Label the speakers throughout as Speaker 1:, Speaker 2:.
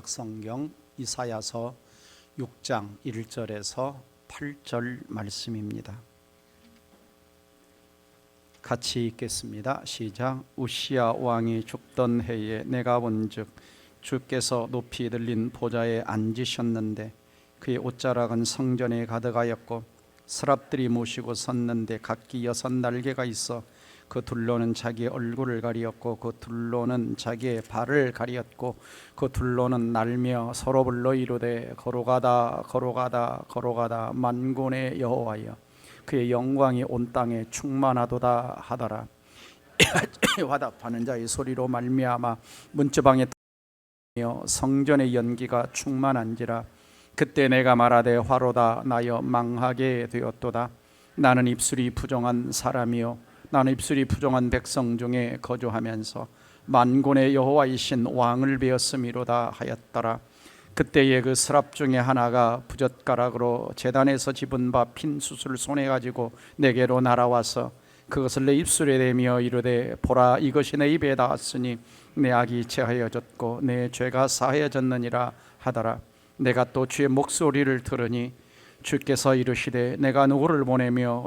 Speaker 1: 성경 이사야서 6장 1절에서 8절 말씀입니다. 같이 읽겠습니다. 시작. 우시야 왕이 죽던 해에 내가 본즉 주께서 높이 들린 보좌에 앉으셨는데 그의 옷자락은 성전에 가득하였고 서랍들이 모시고 섰는데 각기 6 날개가 있어 그 둘로는 자기의 얼굴을 가리었고 그 둘로는 자기의 발을 가리었고 그 둘로는 날며 서로 불러 이르되 걸어가다 걸어가다 걸어가다 만군의 여호와여 그의 영광이 온 땅에 충만하도다 하더라. 화답하는 자의 소리로 말미암아 문지방에 성전의 연기가 충만한지라. 그때 내가 말하되 화로다 나여 망하게 되었도다. 나는 입술이 부정한 사람이요 나는 입술이 부정한 백성 중에 거주하면서 만군의 여호와이신 왕을 배웠음이로다 하였더라. 그때에 그 서랍 중에 하나가 부젓가락으로 제단에서 집은 바 핀 숯을 손에 가지고 내게로 날아와서 그것을 내 입술에 대며 이르되 보라 이것이 내 입에 닿았으니 내 악이 제하여졌고 내 죄가 사하여졌느니라 하더라. 내가 또 주의 목소리를 들으니 주께서 이르시되 내가 누구를 보내며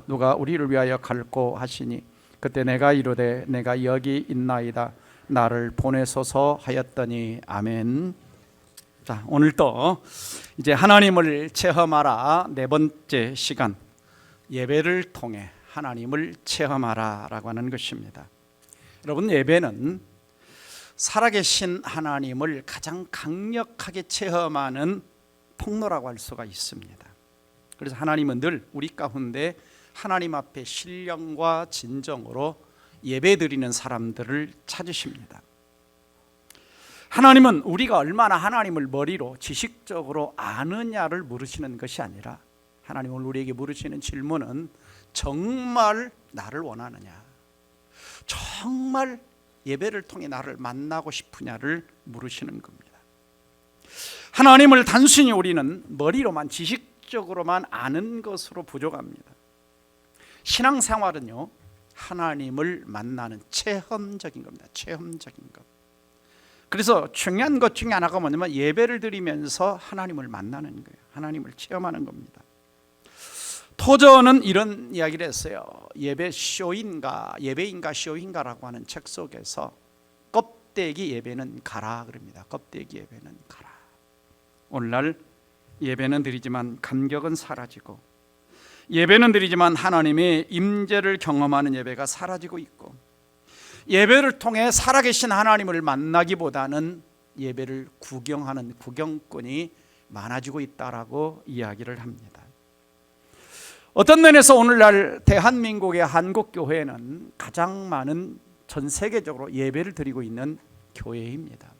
Speaker 1: 누가 우리를 위하여 갈고 하시니 그때 내가 이르되 내가 여기 있나이다 나를 보내소서 하였더니 아멘. 자, 오늘도 이제 하나님을 체험하라 4번째 시간, 예배를 통해 하나님을 체험하라라고 하는 것입니다. 여러분, 예배는 살아계신 하나님을 가장 강력하게 체험하는 통로라고 할 수가 있습니다. 그래서 하나님은 늘 우리 가운데 하나님 앞에 신령과 진정으로 예배드리는 사람들을 찾으십니다. 하나님은 우리가 얼마나 하나님을 머리로 지식적으로 아느냐를 물으시는 것이 아니라 하나님은 우리에게 물으시는 질문은 정말 나를 원하느냐, 정말 예배를 통해 나를 만나고 싶으냐를 물으시는 겁니다. 하나님을 단순히 우리는 머리로만 지식적으로만 아는 것으로 부족합니다. 신앙생활은요, 하나님을 만나는 체험적인 겁니다. 체험적인 것. 그래서 중요한 것 중에 하나가 뭐냐면 예배를 드리면서 하나님을 만나는 거예요. 하나님을 체험하는 겁니다. 토저는 이런 이야기를 했어요. 예배인가 쇼인가라고 하는 책 속에서 껍데기 예배는 가라 그럽니다. 껍데기 예배는 가라. 오늘날 예배는 드리지만 감격은 사라지고, 예배는 드리지만 하나님의 임재를 경험하는 예배가 사라지고 있고, 예배를 통해 살아계신 하나님을 만나기보다는 예배를 구경하는 구경꾼이 많아지고 있다라고 이야기를 합니다. 어떤 면에서 오늘날 대한민국의 한국교회는 가장 많은 전 세계적으로 예배를 드리고 있는 교회입니다.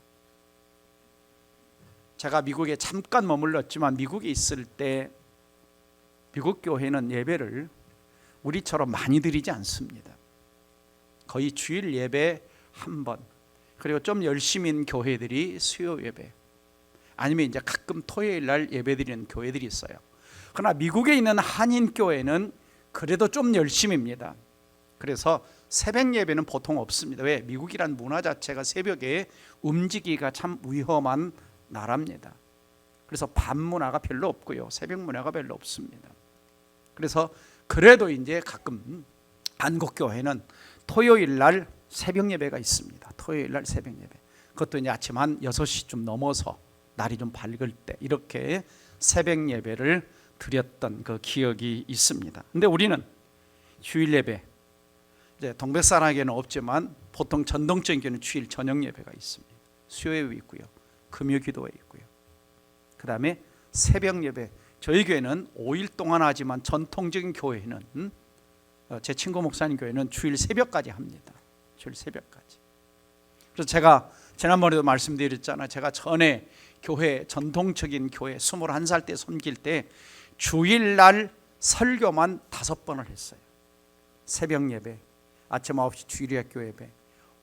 Speaker 1: 제가 미국에 잠깐 머물렀지만 미국에 있을 때 미국 교회는 예배를 우리처럼 많이 드리지 않습니다. 거의 주일 예배 한 번, 그리고 좀 열심인 교회들이 수요 예배, 아니면 이제 가끔 토요일 날 예배 드리는 교회들이 있어요. 그러나 미국에 있는 한인 교회는 그래도 좀 열심입니다. 그래서 새벽 예배는 보통 없습니다. 왜? 미국이란 문화 자체가 새벽에 움직이기가 참 위험한 나라입니다. 그래서 밤 문화가 별로 없고요, 새벽 문화가 별로 없습니다. 그래서 그래도 이제 가끔 한국 교회는 토요일 날 새벽 예배가 있습니다. 토요일 날 새벽 예배. 그것도 이제 아침 한 6시쯤 넘어서 날이 좀 밝을 때 이렇게 새벽 예배를 드렸던 그 기억이 있습니다. 근데 우리는 주일 예배, 이제 동백사랑에는 없지만 보통 전통적인 교회는 주일 저녁 예배가 있습니다. 수요 예배 있고요, 금요 기도회 있고요, 그 다음에 새벽 예배. 저희 교회는 5일 동안 하지만 전통적인 교회는, 제 친구 목사님 교회는 주일 새벽까지 합니다. 주일 새벽까지. 그래서 제가 지난번에도 말씀드렸잖아요. 제가 전에 교회, 전통적인 교회 21살 때 섬길 때 주일날 설교만 5번을 했어요. 새벽 예배, 아침 9시 주일학교 예배,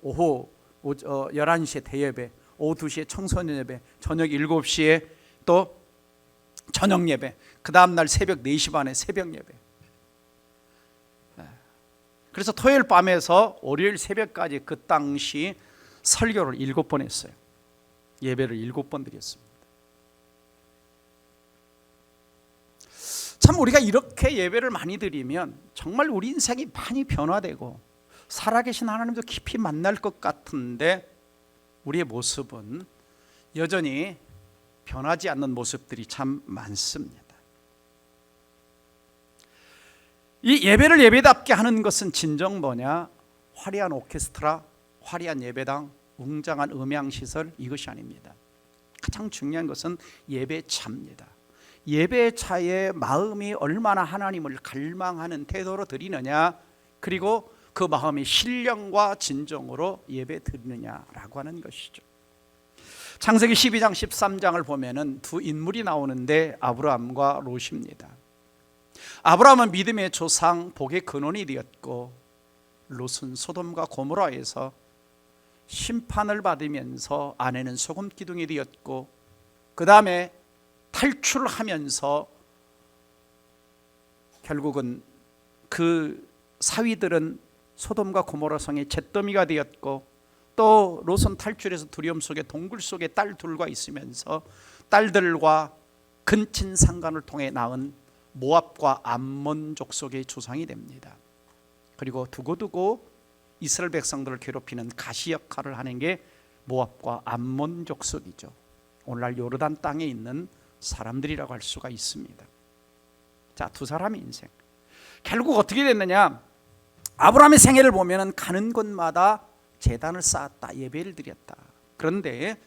Speaker 1: 오후 11시에 대예배, 오후 2시에 청소년 예배, 저녁 7시에 또 저녁 예배, 그 다음날 새벽 4시 반에 새벽 예배. 그래서 토요일 밤에서 월요일 새벽까지 그 당시 설교를 7번 했어요. 예배를 7번 드렸습니다. 참 우리가 이렇게 예배를 많이 드리면 정말 우리 인생이 많이 변화되고 살아계신 하나님도 깊이 만날 것 같은데 우리의 모습은 여전히 변하지 않는 모습들이 참 많습니다. 이 예배를 예배답게 하는 것은 진정 뭐냐? 화려한 오케스트라, 화려한 예배당, 웅장한 음향시설, 이것이 아닙니다. 가장 중요한 것은 예배차입니다. 예배차의 마음이 얼마나 하나님을 갈망하는 태도로 드리느냐, 그리고 그 마음이 신령과 진정으로 예배 드리느냐라고 하는 것이죠. 창세기 12장 13장을 보면은 두 인물이 나오는데 아브라함과 롯입니다. 아브라함은 믿음의 조상, 복의 근원이 되었고 롯은 소돔과 고모라에서 심판을 받으면서 아내는 소금 기둥이 되었고 그 다음에 탈출하면서 결국은 그 사위들은 소돔과 고모라 성의 잿더미가 되었고 또 롯은 탈출해서 두려움 속에 동굴 속에 딸 둘과 있으면서 딸들과 근친 상간을 통해 낳은 모압과 암몬 족속의 조상이 됩니다. 그리고 두고두고 이스라엘 백성들을 괴롭히는 가시 역할을 하는 게 모압과 암몬 족속이죠. 오늘날 요르단 땅에 있는 사람들이라고 할 수가 있습니다. 자, 두 사람의 인생 결국 어떻게 됐느냐? 아브라함의 생애를 보면 가는 곳마다 제단을 쌓았다, 예배를 드렸다. 그런데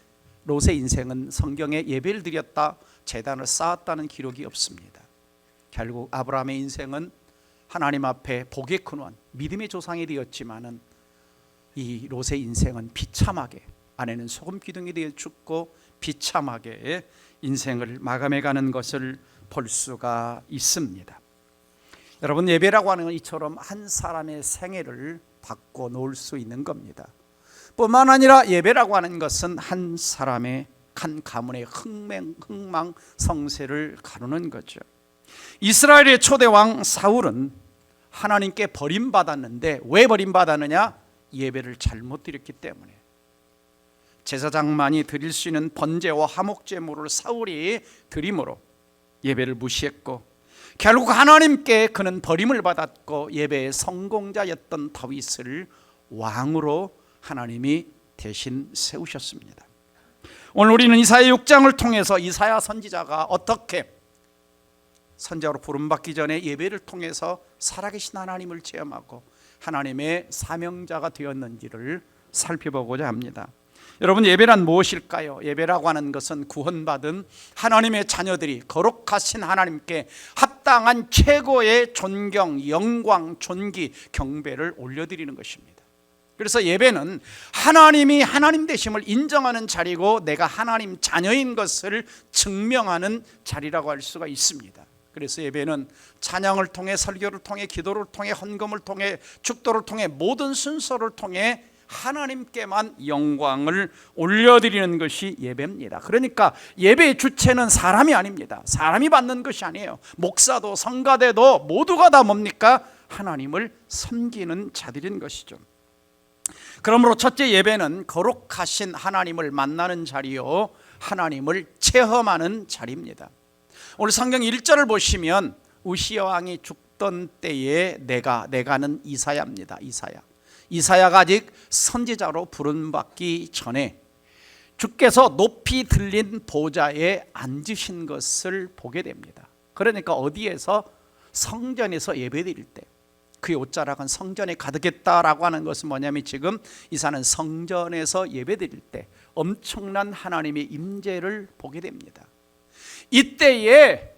Speaker 1: 롯의 인생은 성경에 예배를 드렸다, 제단을 쌓았다는 기록이 없습니다. 결국 아브라함의 인생은 하나님 앞에 복의 근원, 믿음의 조상이 되었지만은 이 롯의 인생은 비참하게, 아내는 소금 기둥이 되어 죽고 비참하게 인생을 마감해가는 것을 볼 수가 있습니다. 여러분, 예배라고 하는 건 이처럼 한 사람의 생애를 바꿔 놓을 수 있는 겁니다. 뿐만 아니라 예배라고 하는 것은 한 사람의 한 가문의 흥망성쇠를 가르는 거죠. 이스라엘의 초대왕 사울은 하나님께 버림받았는데 왜 버림받았느냐? 예배를 잘못 드렸기 때문에. 제사장만이 드릴 수 있는 번제와 화목제물을 사울이 드림으로 예배를 무시했고 결국 하나님께 그는 버림을 받았고 예배의 성공자였던 다윗을 왕으로 하나님이 대신 세우셨습니다. 오늘 우리는 이사야 6장을 통해서 이사야 선지자가 어떻게 선지자로 부름받기 전에 예배를 통해서 살아계신 하나님을 체험하고 하나님의 사명자가 되었는지를 살펴보고자 합니다. 여러분, 예배란 무엇일까요? 예배라고 하는 것은 구원받은 하나님의 자녀들이 거룩하신 하나님께 합당한 최고의 존경, 영광, 존귀, 경배를 올려드리는 것입니다. 그래서 예배는 하나님이 하나님 되심을 인정하는 자리고 내가 하나님 자녀인 것을 증명하는 자리라고 할 수가 있습니다. 그래서 예배는 찬양을 통해, 설교를 통해, 기도를 통해, 헌금을 통해, 축도를 통해, 모든 순서를 통해 하나님께만 영광을 올려드리는 것이 예배입니다. 그러니까 예배의 주체는 사람이 아닙니다. 사람이 받는 것이 아니에요. 목사도 성가대도 모두가 다 뭡니까? 하나님을 섬기는 자들인 것이죠. 그러므로 첫째, 예배는 거룩하신 하나님을 만나는 자리요, 하나님을 체험하는 자리입니다. 오늘 성경 1절을 보시면 우시야 왕이 죽던 때에 내가는 이사야입니다. 이사야가 아직 선지자로 부름받기 전에 주께서 높이 들린 보좌에 앉으신 것을 보게 됩니다. 그러니까 어디에서? 성전에서 예배드릴 때. 그의 옷자락은 성전에 가득했다라고 하는 것은 뭐냐면 지금 이사는 성전에서 예배드릴 때 엄청난 하나님의 임재를 보게 됩니다. 이때에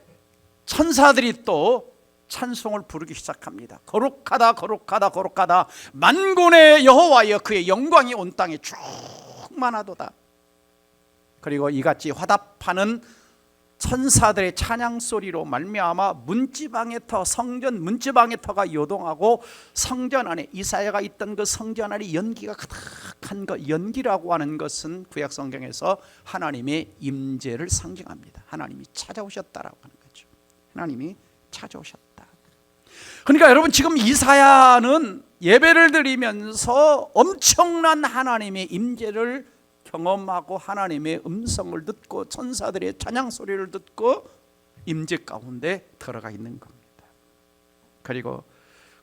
Speaker 1: 천사들이 또 찬송을 부르기 시작합니다. 거룩하다, 거룩하다, 거룩하다. 만군의 여호와여, 그의 영광이 온 땅에 충만하도다. 그리고 이같이 화답하는 천사들의 찬양 소리로 말미암아 문지방의 터, 성전 문지방의 터가 요동하고 성전 안에, 이사야가 있던 그 성전 안에 연기가 가득한 것, 연기라고 하는 것은 구약 성경에서 하나님의 임재를 상징합니다. 하나님이 찾아오셨다라고 하는 거죠. 하나님이 찾아오셨다. 그러니까 여러분, 지금 이사야는 예배를 드리면서 엄청난 하나님의 임재를 경험하고 하나님의 음성을 듣고 천사들의 찬양 소리를 듣고 임재 가운데 들어가 있는 겁니다. 그리고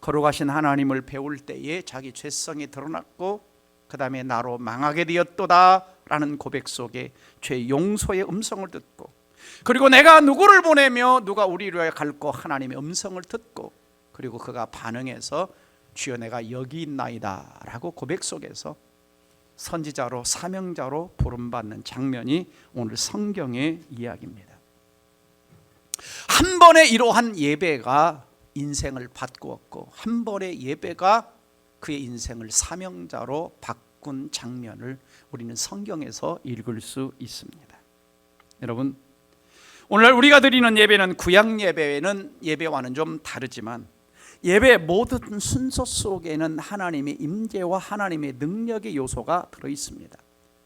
Speaker 1: 거룩하신 하나님을 배울 때에 자기 죄성이 드러났고 그 다음에 나로 망하게 되었도다 라는 고백 속에 죄 용서의 음성을 듣고, 그리고 내가 누구를 보내며 누가 우리를 위하여 갈고 하나님의 음성을 듣고, 그리고 그가 반응해서 주여 내가 여기 있나이다 라고 고백 속에서 선지자로 사명자로 부름받는 장면이 오늘 성경의 이야기입니다. 한 번의 이러한 예배가 인생을 바꾸었고, 한 번의 예배가 그의 인생을 사명자로 바꾼 장면을 우리는 성경에서 읽을 수 있습니다. 여러분, 오늘날 우리가 드리는 예배는 구약 예배와는 좀 다르지만 예배의 모든 순서 속에는 하나님의 임재와 하나님의 능력의 요소가 들어있습니다.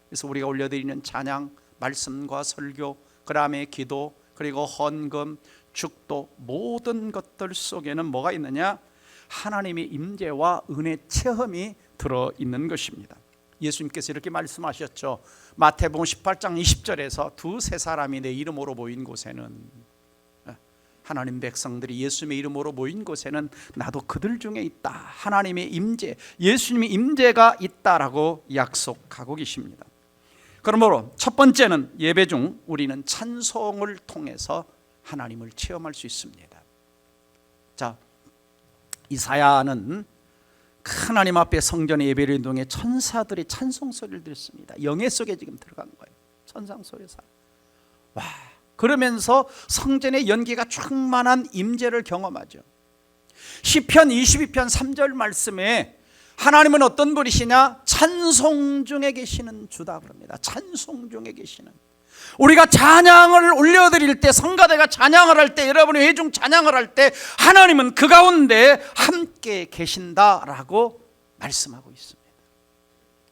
Speaker 1: 그래서 우리가 올려드리는 찬양, 말씀과 설교, 그 다음에 기도, 그리고 헌금, 축도, 모든 것들 속에는 뭐가 있느냐? 하나님의 임재와 은혜 체험이 들어있는 것입니다. 예수님께서 이렇게 말씀하셨죠. 마태복음 18장 20절에서 두세 사람이 내 이름으로 모인 곳에는, 하나님 백성들이 예수님의 이름으로 모인 곳에는 나도 그들 중에 있다. 하나님의 임재, 예수님의 임재가 있다라고 약속하고 계십니다. 그러므로 첫 번째는 예배 중 우리는 찬송을 통해서 하나님을 체험할 수 있습니다. 자, 이사야는 하나님 앞에 성전에 예배를 인동해 천사들이 찬송 소리를 들었습니다. 영예 속에 지금 들어간 거예요. 천상 속에서. 와, 그러면서 성전의 연기가 충만한 임재를 경험하죠. 시편 22편 3절 말씀에 하나님은 어떤 분이시냐? 찬송 중에 계시는 주다 그럽니다. 찬송 중에 계시는. 우리가 찬양을 올려드릴 때, 성가대가 찬양을 할 때, 여러분이 회중 찬양을 할 때 하나님은 그 가운데 함께 계신다라고 말씀하고 있습니다.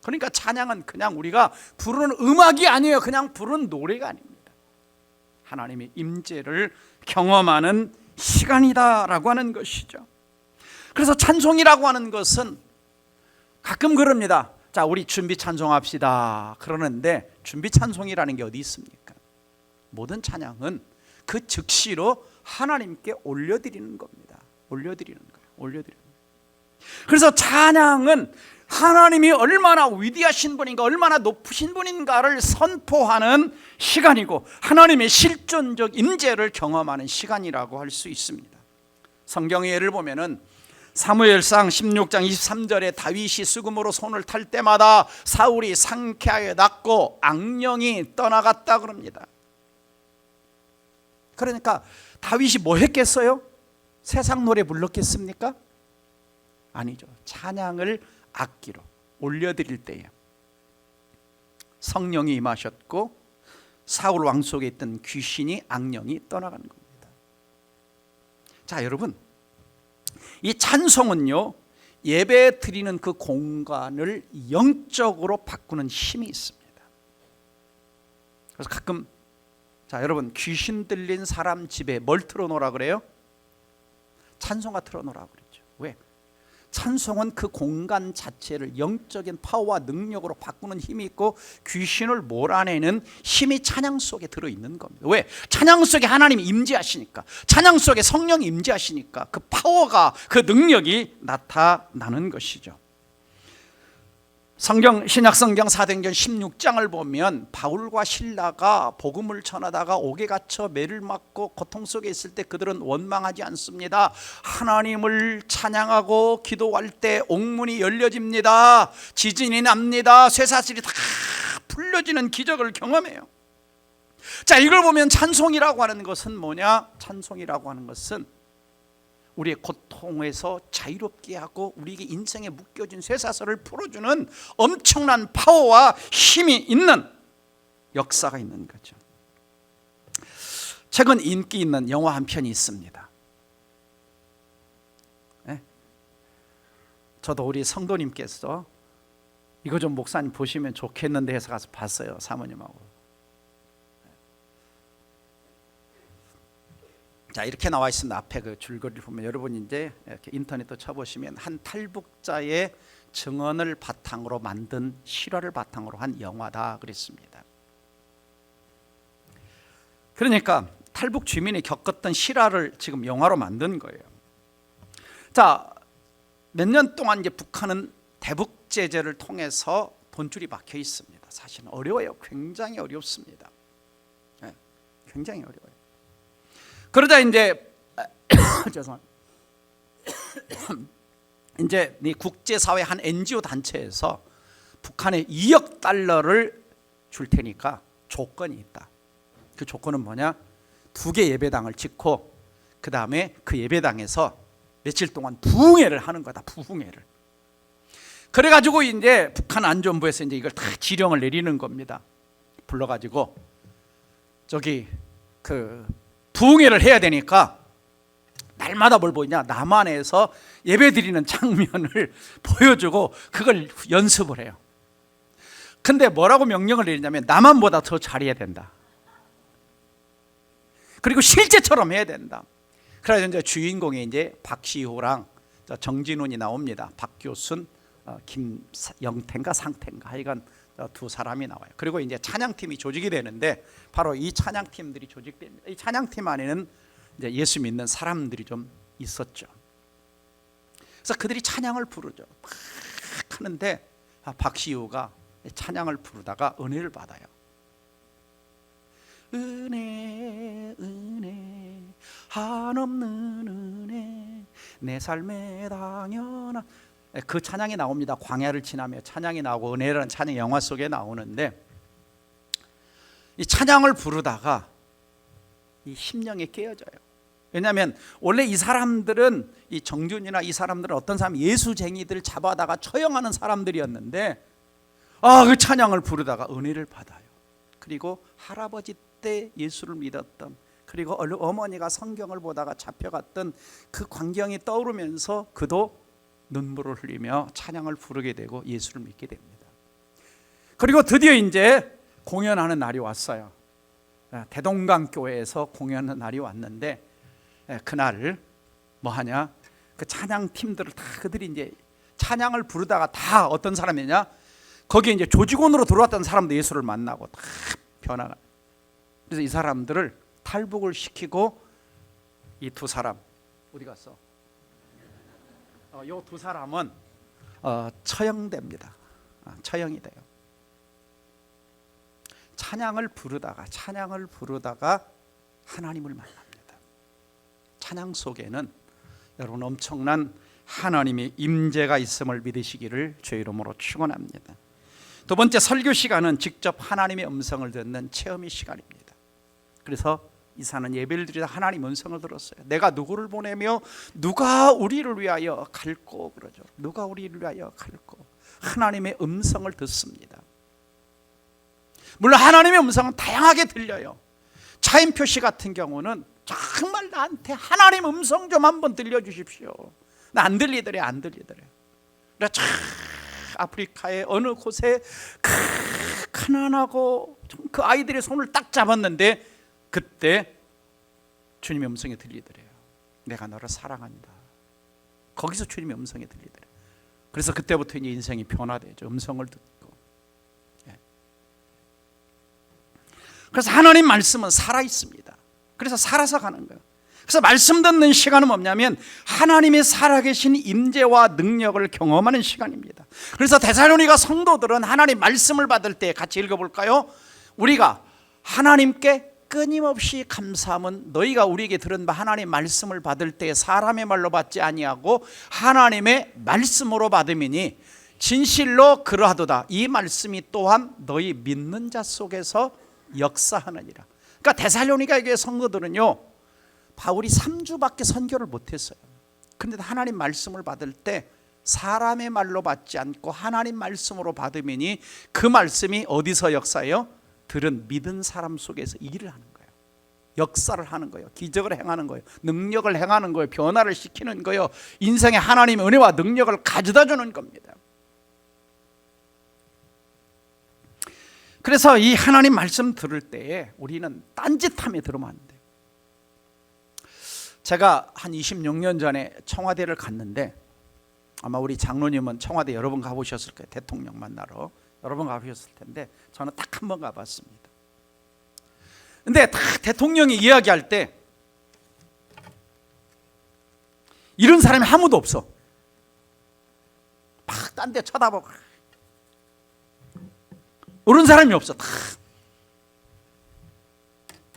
Speaker 1: 그러니까 찬양은 그냥 우리가 부르는 음악이 아니에요. 그냥 부르는 노래가 아닙니다. 하나님의 임재를 경험하는 시간이다라고 하는 것이죠. 그래서 찬송이라고 하는 것은 가끔 그럽니다. 자, 우리 준비 찬송합시다 그러는데 준비 찬송이라는 게 어디 있습니까? 모든 찬양은 그 즉시로 하나님께 올려드리는 겁니다. 올려드리는 거예요. 그래서 찬양은 하나님이 얼마나 위대하신 분인가, 얼마나 높으신 분인가를 선포하는 시간이고 하나님의 실존적 임재를 경험하는 시간이라고 할 수 있습니다. 성경의 예를 보면은 사무엘상 16장 23절에 다윗이 수금으로 손을 탈 때마다 사울이 상쾌하여 낫고 악령이 떠나갔다 그럽니다. 그러니까 다윗이 뭐 했겠어요? 세상 노래 불렀겠습니까? 아니죠. 찬양을 악기로 올려드릴 때에 성령이 임하셨고 사울 왕 속에 있던 귀신이, 악령이 떠나가는 겁니다. 자, 여러분, 이 찬송은요, 예배 드리는 그 공간을 영적으로 바꾸는 힘이 있습니다. 그래서 가끔, 자, 여러분, 귀신 들린 사람 집에 뭘 틀어놓으라 그래요? 찬송가 틀어놓으라 그랬죠. 왜? 찬송은 그 공간 자체를 영적인 파워와 능력으로 바꾸는 힘이 있고 귀신을 몰아내는 힘이 찬양 속에 들어있는 겁니다. 왜? 찬양 속에 하나님이 임재하시니까, 찬양 속에 성령이 임재하시니까 그 파워가, 그 능력이 나타나는 것이죠. 신약성경 사도행전 16장을 보면 바울과 실라가 복음을 전하다가 옥에 갇혀 매를 맞고 고통 속에 있을 때 그들은 원망하지 않습니다. 하나님을 찬양하고 기도할 때 옥문이 열려집니다. 지진이 납니다. 쇠사슬이 다 풀려지는 기적을 경험해요. 자, 이걸 보면 찬송이라고 하는 것은 뭐냐? 찬송이라고 하는 것은 우리의 고통에서 자유롭게 하고 우리에게 인생에 묶여진 쇠사슬을 풀어주는 엄청난 파워와 힘이 있는 역사가 있는 거죠. 최근 인기 있는 영화 한 편이 있습니다. 네? 저도 우리 성도님께서 이거 좀 목사님 보시면 좋겠는데 해서 가서 봤어요. 사모님하고. 자, 이렇게 나와 있습니다. 앞에 그 줄거리를 보면 여러분 이제 이렇게 인터넷도 쳐보시면 한 탈북자의 증언을 바탕으로 만든 실화를 바탕으로 한 영화다 그랬습니다. 그러니까 탈북 주민이 겪었던 실화를 지금 영화로 만든 거예요. 자, 몇 년 동안 이제 북한은 대북 제재를 통해서 돈줄이 박혀 있습니다. 사실은 어려워요. 굉장히 어렵습니다. 네, 굉장히 어려워요. 그러자 이제 죄송합니다. 이제 이 국제사회 한 NGO 단체에서 북한에 2억 달러를 줄 테니까 조건이 있다. 그 조건은 뭐냐? 2개 예배당을 짓고 그 다음에 그 예배당에서 며칠 동안 부흥회를 하는 거다. 부흥회를. 그래가지고 이제 북한 안전부에서 이제 이걸 다 지령을 내리는 겁니다. 불러가지고 저기 그 부흥회를 해야 되니까 날마다 뭘 보이냐? 남한에서 예배드리는 장면을 보여주고 그걸 연습을 해요. 근데 뭐라고 명령을 내리냐면 남한보다 더 잘해야 된다. 그리고 실제처럼 해야 된다. 그래서 이제 주인공이 이제 박시호랑 정진훈이 나옵니다. 박교순, 김영태인가 상태인가 하여간 두 사람이 나와요. 그리고 이제 찬양팀이 조직이 되는데 바로 이 찬양팀들이 조직됩니다. 이 찬양팀 안에는 이제 예수 믿는 사람들이 좀 있었죠. 그래서 그들이 찬양을 부르죠. 막 하는데 박시우가 찬양을 부르다가 은혜를 받아요. 은혜 은혜 한없는 은혜 내 삶에 당연한 그 찬양이 나옵니다. 광야를 지나며 찬양이 나오고 은혜라는 찬양 영화 속에 나오는데 이 찬양을 부르다가 이 심령이 깨어져요. 왜냐하면 원래 이 사람들은 이 정준이나 이 사람들은 어떤 사람 예수쟁이들 잡아다가 처형하는 사람들이었는데 그 찬양을 부르다가 은혜를 받아요. 그리고 할아버지 때 예수를 믿었던 그리고 어머니가 성경을 보다가 잡혀갔던 그 광경이 떠오르면서 그도 눈물을 흘리며 찬양을 부르게 되고 예수를 믿게 됩니다. 그리고 드디어 이제 공연하는 날이 왔어요. 대동강교회에서 공연하는 날이 왔는데 그날 뭐 하냐? 그 찬양 팀들을 다 그들이 이제 찬양을 부르다가 다 어떤 사람이냐? 거기에 이제 조직원으로 들어왔던 사람도 예수를 만나고 다 변화가. 그래서 이 사람들을 탈북을 시키고 이 두 사람 어디 갔어? 이 두 사람은 처형됩니다. 처형이 돼요. 찬양을 부르다가 하나님을 만납니다. 찬양 속에는 여러분 엄청난 하나님의 임재가 있음을 믿으시기를 주의 이름으로 축원합니다. 두 번째 설교 시간은 직접 하나님의 음성을 듣는 체험의 시간입니다. 그래서 이사는 예배를 드리다 하나님 음성을 들었어요. 내가 누구를 보내며 누가 우리를 위하여 갈꼬 그러죠. 누가 우리를 위하여 갈꼬. 하나님의 음성을 듣습니다. 물론 하나님의 음성은 다양하게 들려요. 차인표 씨 같은 경우는 정말 나한테 하나님 음성 좀 한번 들려주십시오. 나 안 들리더래. 그래서 아프리카의 어느 곳에 가난하고 그 아이들의 손을 딱 잡았는데 그때 주님의 음성이 들리더래요. 내가 너를 사랑한다. 거기서 주님의 음성이 들리더래요. 그래서 그때부터 이제 인생이 변화되죠. 음성을 듣고. 그래서 하나님 말씀은 살아있습니다. 그래서 살아서 가는 거예요. 그래서 말씀 듣는 시간은 뭐냐면 하나님의 살아계신 임재와 능력을 경험하는 시간입니다. 그래서 데살로니가 성도들은 하나님 말씀을 받을 때 같이 읽어볼까요? 우리가 하나님께 끊임없이 감사함은 너희가 우리에게 들은 바 하나님 말씀을 받을 때 사람의 말로 받지 아니하고 하나님의 말씀으로 받음이니 진실로 그러하도다. 이 말씀이 또한 너희 믿는 자 속에서 역사하느니라. 그러니까 데살로니가 교회 성도들은요, 바울이 3주밖에 선교를 못했어요. 그런데 하나님 말씀을 받을 때 사람의 말로 받지 않고 하나님 말씀으로 받으니 그 말씀이 어디서 역사해요? 들은 믿은 사람 속에서 일을 하는 거예요. 역사를 하는 거예요. 기적을 행하는 거예요. 능력을 행하는 거예요. 변화를 시키는 거예요. 인생에 하나님의 은혜와 능력을 가져다 주는 겁니다. 그래서 이 하나님 말씀 들을 때에 우리는 딴짓하며 들으면 안 돼요. 제가 한 26년 전에 청와대를 갔는데, 아마 우리 장로님은 청와대 여러 번 가보셨을 거예요. 대통령 만나러 여러 번 가보셨을 텐데 저는 딱 한 번 가봤습니다. 근데 딱 대통령이 이야기할 때 이런 사람이 아무도 없어. 막 딴 데 쳐다보고 그런 사람이 없어. 다.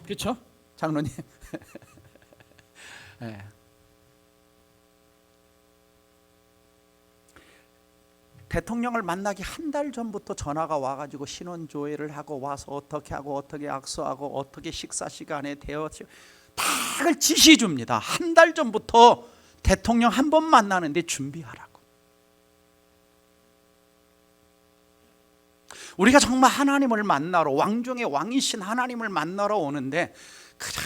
Speaker 1: 그렇죠? 장로님. 네. 대통령을 만나기 한 달 전부터 전화가 와가지고 신원조회를 하고 와서 어떻게 하고 어떻게 악수하고 어떻게 식사 시간에 대어 다 지시 줍니다. 한 달 전부터 대통령 한 번 만나는데 준비하라고. 우리가 정말 하나님을 만나러, 왕중의 왕이신 하나님을 만나러 오는데 그냥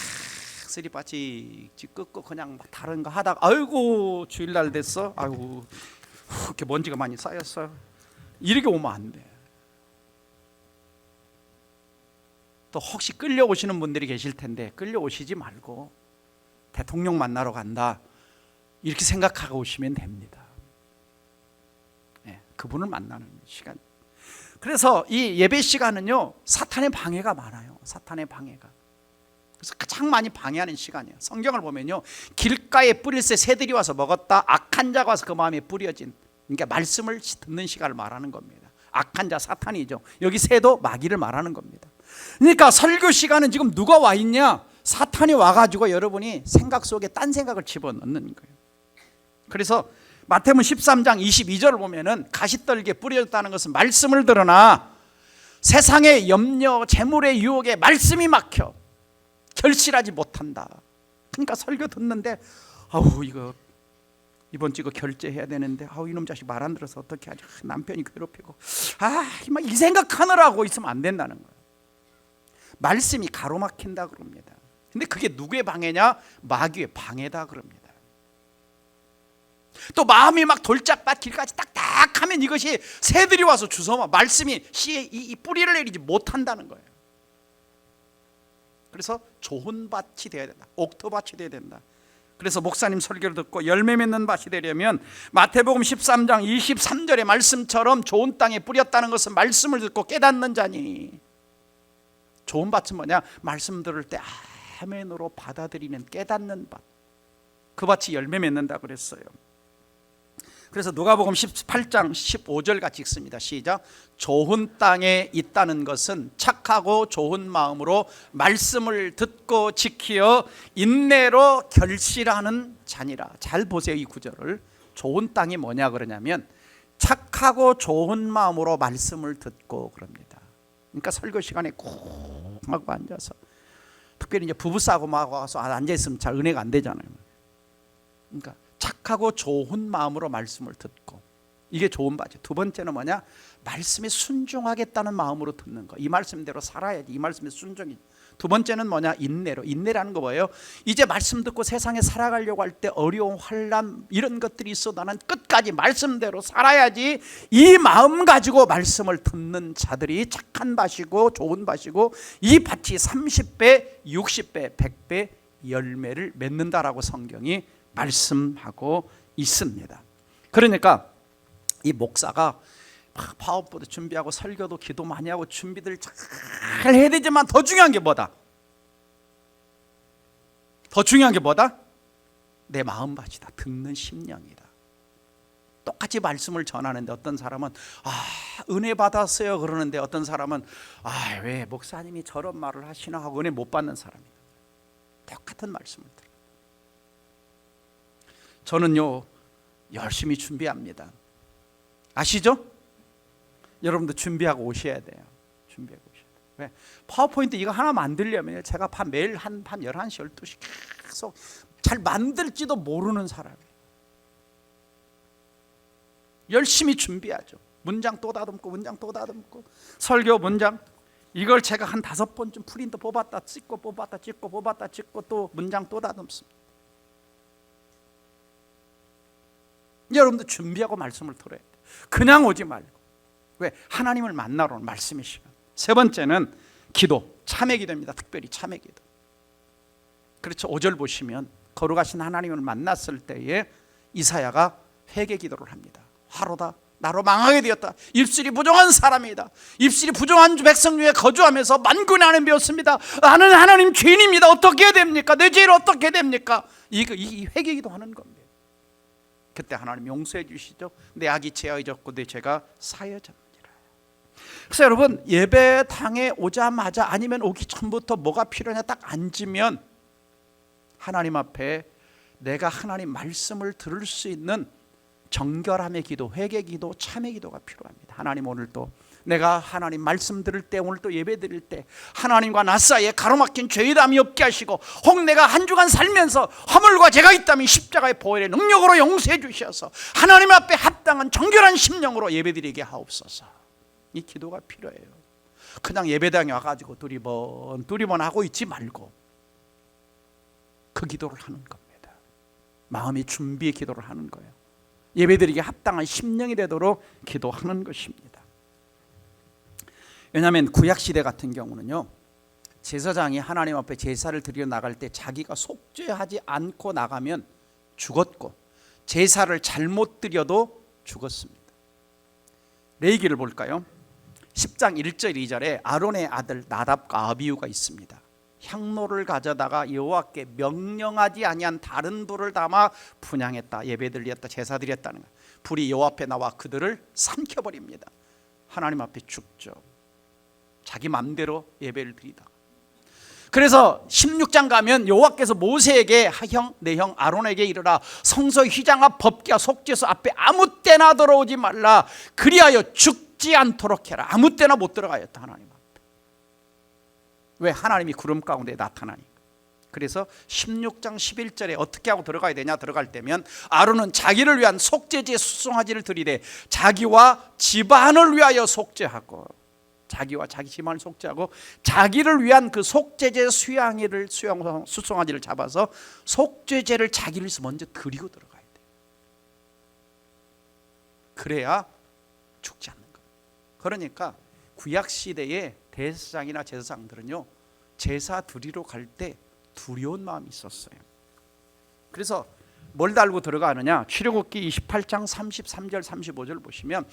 Speaker 1: 쓰리바지 끄고 그냥 막 다른 거 하다가 아이고 주일날 됐어, 아이고 이렇게 먼지가 많이 쌓였어요, 이렇게 오면 안 돼. 또 혹시 끌려오시는 분들이 계실 텐데 끌려오시지 말고 대통령 만나러 간다 이렇게 생각하고 오시면 됩니다. 네, 그분을 만나는 시간. 그래서 이 예배 시간은요, 사탄의 방해가 많아요. 사탄의 방해가. 그래서 가장 많이 방해하는 시간이에요. 성경을 보면요, 길가에 뿌릴새 새들이 와서 먹었다, 악한 자가 와서 그 마음에 뿌려진, 그러니까 말씀을 듣는 시간을 말하는 겁니다. 악한 자 사탄이죠. 여기 새도 마귀를 말하는 겁니다. 그러니까 설교 시간은 지금 누가 와 있냐? 사탄이 와가지고 여러분이 생각 속에 딴 생각을 집어넣는 거예요. 그래서 마태복음 13장 22절을 보면은 가시떨기에 뿌려졌다는 것은 말씀을 들으나 세상의 염려, 재물의 유혹에 말씀이 막혀 결실하지 못한다. 그러니까 설교 듣는데 아우 이거 이번 주 이거 결제해야 되는데 아우 이놈 자식 말 안 들어서 어떻게 하지? 남편이 괴롭히고 막 이 생각하느라고 있으면 안 된다는 거예요. 말씀이 가로막힌다 그럽니다. 근데 그게 누구의 방해냐? 마귀의 방해다 그럽니다. 또 마음이 막 돌짝밭 길까지 딱딱하면 이것이 새들이 와서 주워와 말씀이 씨에 이 뿌리를 내리지 못한다는 거예요. 그래서 좋은 밭이 되어야 된다. 옥토밭이 되어야 된다. 그래서 목사님 설교를 듣고 열매 맺는 밭이 되려면 마태복음 13장 23절의 말씀처럼 좋은 땅에 뿌렸다는 것은 말씀을 듣고 깨닫는 자니. 좋은 밭은 뭐냐? 말씀 들을 때 아멘으로 받아들이는 깨닫는 밭. 그 밭이 열매 맺는다 그랬어요. 그래서 누가복음 18장 15절 같이 읽습니다. 시작. 좋은 땅에 있다는 것은 착하고 좋은 마음으로 말씀을 듣고 지키어 인내로 결실하는 자니라. 잘 보세요, 이 구절을. 좋은 땅이 뭐냐 그러냐면 착하고 좋은 마음으로 말씀을 듣고 그럽니다. 그러니까 설교 시간에 꼭 하고 앉아서, 특별히 이제 부부싸고 막 와서 앉아있으면 잘 은혜가 안 되잖아요. 그러니까 착하고 좋은 마음으로 말씀을 듣고, 이게 좋은 바지. 두 번째는 뭐냐? 말씀에 순종하겠다는 마음으로 듣는 거. 이 말씀대로 살아야지. 이 말씀에 순종이. 두 번째는 뭐냐? 인내로. 인내라는 거 뭐예요? 이제 말씀 듣고 세상에 살아가려고 할 때 어려움, 환난 이런 것들이 있어 나는 끝까지 말씀대로 살아야지. 이 마음 가지고 말씀을 듣는 자들이 착한 밭이고 좋은 밭이고, 이 밭이 30배, 60배, 100배 열매를 맺는다라고 성경이 말씀하고 있습니다. 그러니까 이 목사가 파워포도 준비하고 설교도 기도 많이 하고 준비들 잘 해야 되지만 더 중요한 게 뭐다? 더 중요한 게 뭐다? 내 마음밭이다. 듣는 심령이다. 똑같이 말씀을 전하는데 어떤 사람은 은혜 받았어요 그러는데 어떤 사람은 왜 목사님이 저런 말을 하시나 하고 은혜 못 받는 사람이다. 똑같은 말씀을 들어. 저는요 열심히 준비합니다. 아시죠? 여러분도 준비하고 오셔야 돼요. 준비하고 오셔야 돼요. 왜? 파워포인트 이거 하나 만들려면 제가 매일 한 11시 12시 계속 잘 만들지도 모르는 사람이에요. 열심히 준비하죠. 문장 또 다듬고 문장 또 다듬고, 설교 문장 이걸 제가 한 5번쯤 프린트 뽑았다 찍고 뽑았다 찍고 뽑았다 찍고 또 문장 또 다듬습니다. 여러분도 준비하고 말씀을 들어야 돼요. 그냥 오지 말고. 왜? 하나님을 만나러 오는 말씀의 시간. 세 번째는 기도, 참회 기도입니다. 특별히 참회 기도. 그렇죠. 5절 보시면 거룩하신 하나님을 만났을 때에 이사야가 회개 기도를 합니다. 화로다, 나로 망하게 되었다. 입술이 부정한 사람이다. 입술이 부정한 백성 중에 거주하면서 만군의 하나님 배웠습니다. 나는 하나님 죄인입니다. 어떻게 해야 됩니까? 내 죄를 어떻게 해야 됩니까? 이 회개 기도하는 겁니다. 그때 하나님 용서해 주시죠. 내 악이 제하여졌고 내 죄가 사여졌느니라. 그래서 여러분, 예배당에 오자마자 아니면 오기 전부터 뭐가 필요하냐 딱 앉으면 하나님 앞에 내가 하나님 말씀을 들을 수 있는 정결함의 기도, 회개 기도, 참회 기도가 필요합니다. 하나님, 오늘 또 내가 하나님 말씀 들을 때, 오늘 또 예배 드릴 때 하나님과 나 사이에 가로막힌 죄담이 없게 하시고, 혹 내가 한 주간 살면서 허물과 죄가 있다면 십자가의 보혈의 능력으로 용서해 주셔서 하나님 앞에 합당한 정결한 심령으로 예배 드리게 하옵소서. 이 기도가 필요해요. 그냥 예배당에 와가지고 두리번 하고 있지 말고 그 기도를 하는 겁니다. 마음의 준비의 기도를 하는 거예요. 예배드리기에 합당한 심령이 되도록 기도하는 것입니다. 왜냐하면 구약시대 같은 경우는요, 제사장이 하나님 앞에 제사를 드리러 나갈 때 자기가 속죄하지 않고 나가면 죽었고, 제사를 잘못 드려도 죽었습니다. 레위기를 볼까요? 10장 1절 2절에 아론의 아들 나답과 아비후가 있습니다. 향로를 가져다가 여호와께 명령하지 아니한 다른 불을 담아 분향했다, 예배드렸다, 제사드렸다는 거예요. 불이 여호와 앞에 나와 그들을 삼켜버립니다. 하나님 앞에 죽죠. 자기 맘대로 예배를 드리다가. 그래서 16장 가면 여호와께서 모세에게 내 형 아론에게 이르라, 성소 휘장 앞 법궤와 속죄소 앞에 아무 때나 들어오지 말라, 그리하여 죽지 않도록 해라. 아무 때나 못 들어가였다, 하나님. 왜? 하나님이 구름 가운데 나타나니까. 그래서 16장 11절에 어떻게 하고 들어가야 되냐, 들어갈 때면 아론은 자기를 위한 속죄제 수송아지를 드리되 자기와 집안을 위하여 속죄하고, 자기와 자기 집안을 속죄하고 자기를 위한 그 속죄제 수송아지를 잡아서 속죄제를 자기를 위해서 먼저 드리고 들어가야 돼. 그래야 죽지 않는 거예요. 그러니까 구약시대에 대제사장이나 제사장들은요, 제사 드리러 갈 때 두려운 마음이 있었어요. 그래서 뭘 달고 들어가느냐, 출애굽기 28장 33절 35절 보시면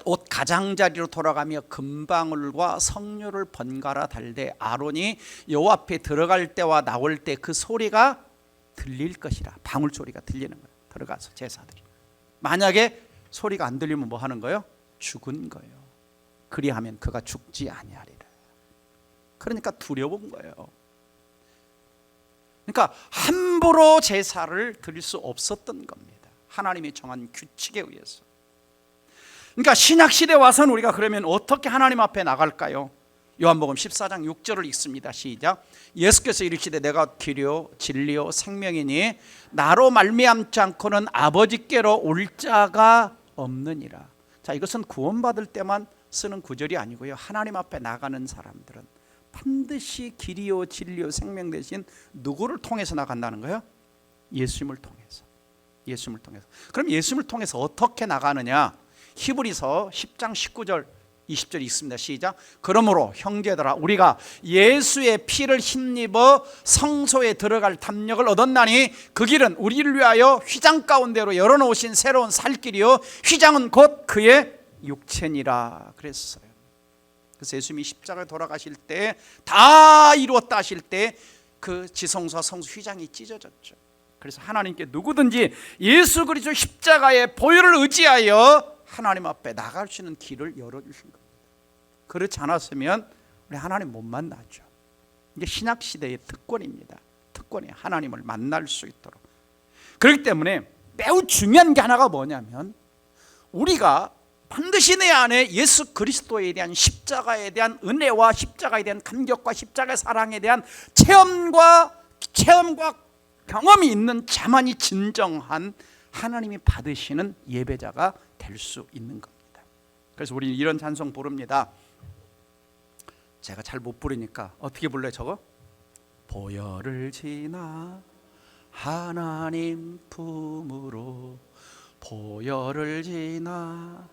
Speaker 1: 옷 가장자리로 돌아가며 금방울과 석류를 번갈아 달되 아론이 여호와 앞에 들어갈 때와 나올 때 그 소리가 들릴 것이라. 방울 소리가 들리는 거예요. 들어가서 제사들이. 만약에 소리가 안 들리면 뭐 하는 거예요? 죽은 거예요. 그리하면 그가 죽지 아니하리라. 그러니까 두려운 거예요. 그러니까 함부로 제사를 드릴 수 없었던 겁니다. 하나님이 정한 규칙에 의해서. 그러니까 신약시대 와서는 우리가 그러면 어떻게 하나님 앞에 나갈까요? 요한복음 14장 6절을 읽습니다. 시작. 예수께서 이르시되 내가 길이요 진리요 생명이니 나로 말미암지 않고는 아버지께로 올 자가 없느니라. 자, 이것은 구원받을 때만 쓰는 구절이 아니고요, 하나님 앞에 나가는 사람들은 반드시 길이요 진리요 생명 대신 누구를 통해서 나간다는 거예요? 예수님을 통해서. 예수님을 통해서. 그럼 예수님을 통해서 어떻게 나가느냐? 히브리서 10장 19절 20절 있습니다. 시작. 그러므로 형제들아, 우리가 예수의 피를 힘입어 성소에 들어갈 담력을 얻었나니 그 길은 우리를 위하여 휘장 가운데로 열어놓으신 새로운 살 길이요 휘장은 곧 그의 육체니라 그랬어요. 그래서 예수님이 십자가에 돌아가실 때 다 이루었다 하실 때 그 지성소와 성소 휘장이 찢어졌죠. 그래서 하나님께 누구든지 예수 그리스도 십자가의 보혈을 의지하여 하나님 앞에 나갈 수 있는 길을 열어주신 겁니다. 그렇지 않았으면 우리 하나님 못 만나죠. 이게 신약시대의 특권입니다. 특권이 하나님을 만날 수 있도록. 그렇기 때문에 매우 중요한 게 하나가 뭐냐면, 우리가 반드시 내 안에 예수 그리스도에 대한 십자가에 대한 은혜와 십자가에 대한 감격과 십자가의 사랑에 대한 체험과 경험이 있는 자만이 진정한 하나님이 받으시는 예배자가 될 수 있는 겁니다. 그래서 우리는 이런 찬송 부릅니다. 제가 잘 못 부르니까 어떻게 불러요 저거? 보혈을 지나 하나님 품으로, 보혈을 지나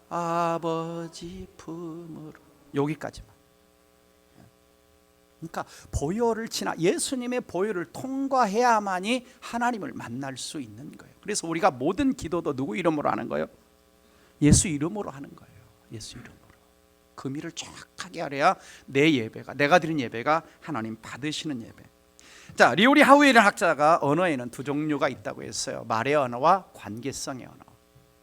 Speaker 1: 아버지 품으로. 여기까지만. 그러니까 보혈을 예수님의 보혈을 통과해야만이 하나님을 만날 수 있는 거예요. 그래서 우리가 모든 기도도 누구 이름으로 하는 거예요? 예수 이름으로 하는 거예요. 예수 이름으로. 금의를 정확하게 하려야 내 예배가, 내가 드린 예배가 하나님 받으시는 예배. 자, 리오리 하우이라는 학자가 언어에는 두 종류가 있다고 했어요. 말의 언어와 관계성의 언어.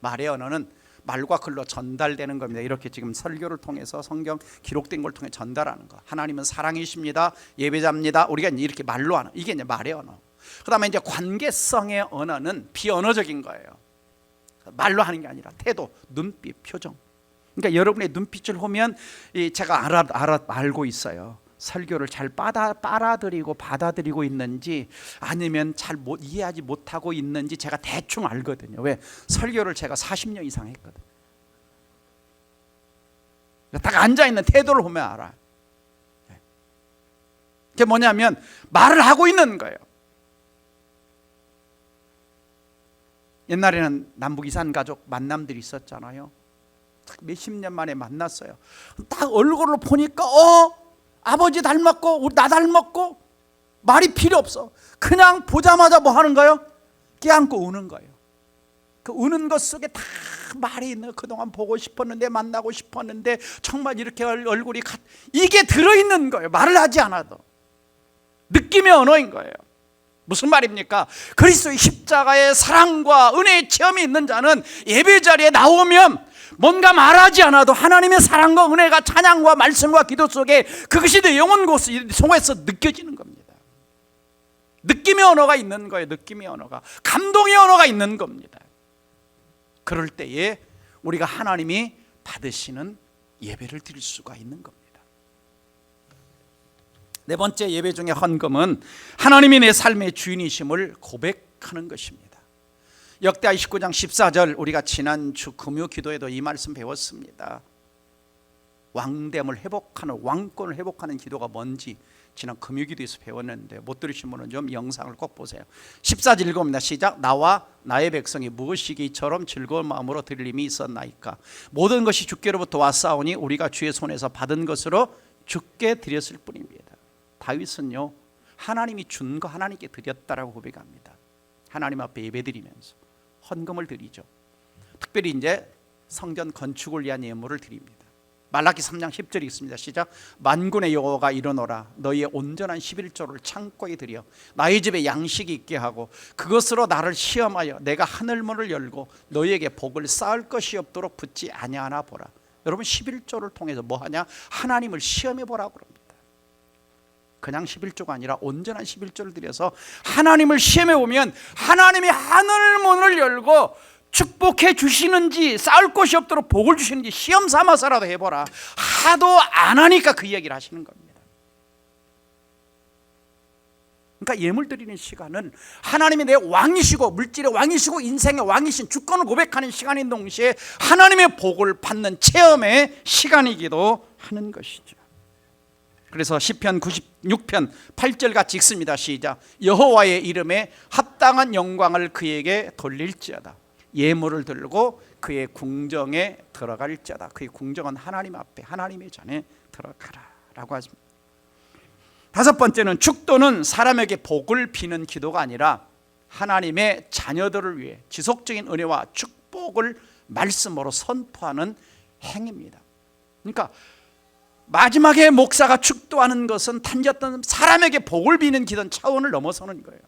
Speaker 1: 말의 언어는 말과 글로 전달되는 겁니다. 이렇게 지금 설교를 통해서 성경 기록된 걸 통해 전달하는 거. 하나님은 사랑이십니다. 예배자입니다. 우리가 이렇게 말로 하는, 이게 이제 말의 언어. 그다음에 이제 관계성의 언어는 비언어적인 거예요. 말로 하는 게 아니라 태도, 눈빛, 표정. 그러니까 여러분의 눈빛을 보면 제가 알고 있어요. 설교를 잘 빨아들이고 받아들이고 있는지 아니면 잘 이해하지 못하고 있는지 제가 대충 알거든요. 왜? 설교를 제가 40년 이상 했거든요. 딱 앉아있는 태도를 보면 알아요. 그게 뭐냐면 말을 하고 있는 거예요. 옛날에는 남북 이산 가족 만남들이 있었잖아요. 몇십 년 만에 만났어요. 딱 얼굴을 보니까 아버지 닮았고 나 닮았고 말이 필요 없어. 그냥 보자마자 뭐 하는 거예요? 껴안고 우는 거예요. 그 우는 것 속에 다 말이 있는 거예요. 그동안 보고 싶었는데 만나고 싶었는데 정말 이렇게 얼굴이 이게 들어있는 거예요. 말을 하지 않아도. 느낌의 언어인 거예요. 무슨 말입니까? 그리스도의 십자가의 사랑과 은혜의 체험이 있는 자는 예배 자리에 나오면 뭔가 말하지 않아도 하나님의 사랑과 은혜가 찬양과 말씀과 기도 속에 그것이 내 영혼 속에서 느껴지는 겁니다. 느낌의 언어가 있는 거예요. 느낌의 언어가, 감동의 언어가 있는 겁니다. 그럴 때에 우리가 하나님이 받으시는 예배를 드릴 수가 있는 겁니다. 네 번째 예배 중에 헌금은 하나님이 내 삶의 주인이심을 고백하는 것입니다. 역대하 29장 14절, 우리가 지난주 금요 기도에도 이 말씀 배웠습니다. 왕됨을 회복하는, 왕권을 회복하는 기도가 뭔지 지난 금요 기도에서 배웠는데 못 들으신 분은 좀 영상을 꼭 보세요. 14절 읽어봅니다. 시작. 나와 나의 백성이 무엇이기 이처럼 즐거운 마음으로 드릴 힘이 있었나이까. 모든 것이 주께로부터 왔사오니 우리가 주의 손에서 받은 것으로 주께 드렸을 뿐입니다. 다윗은요, 하나님이 준 거 하나님께 드렸다라고 고백합니다. 하나님 앞에 예배드리면서 헌금을 드리죠. 특별히 이제 성전 건축을 위한 예물을 드립니다. 말라기 3장 10절이 있습니다. 시작. 만군의 여호와가 이르노라. 너희의 온전한 11조를 창고에 들여 나의 집에 양식이 있게 하고 그것으로 나를 시험하여 내가 하늘문을 열고 너희에게 복을 쌓을 것이 없도록 붙지 아니하나 보라. 여러분, 11조를 통해서 뭐 하냐? 하나님을 시험해 보라고 그럽니다. 그냥 11조가 아니라 온전한 11조를 들여서 하나님을 시험해 보면 하나님이 하늘문을 열고 축복해 주시는지, 쌓을 곳이 없도록 복을 주시는지 시험 삼아서라도 해보라. 하도 안 하니까 그 이야기를 하시는 겁니다. 그러니까 예물 드리는 시간은 하나님이 내 왕이시고 물질의 왕이시고 인생의 왕이신 주권을 고백하는 시간인 동시에 하나님의 복을 받는 체험의 시간이기도 하는 것이죠. 그래서 시편 96편 8절 같이 읽습니다. 시작. 여호와의 이름에 합당한 영광을 그에게 돌릴지어다. 예물을 들고 그의 궁정에 들어갈지어다. 그의 궁정은 하나님 앞에, 하나님의 전에 들어가라 라고 하십니다. 다섯 번째는 축도는 사람에게 복을 비는 기도가 아니라 하나님의 자녀들을 위해 지속적인 은혜와 축복을 말씀으로 선포하는 행위입니다. 그러니까 마지막에 목사가 축도하는 것은 단지 사람에게 복을 비는 기도는 차원을 넘어서는 거예요.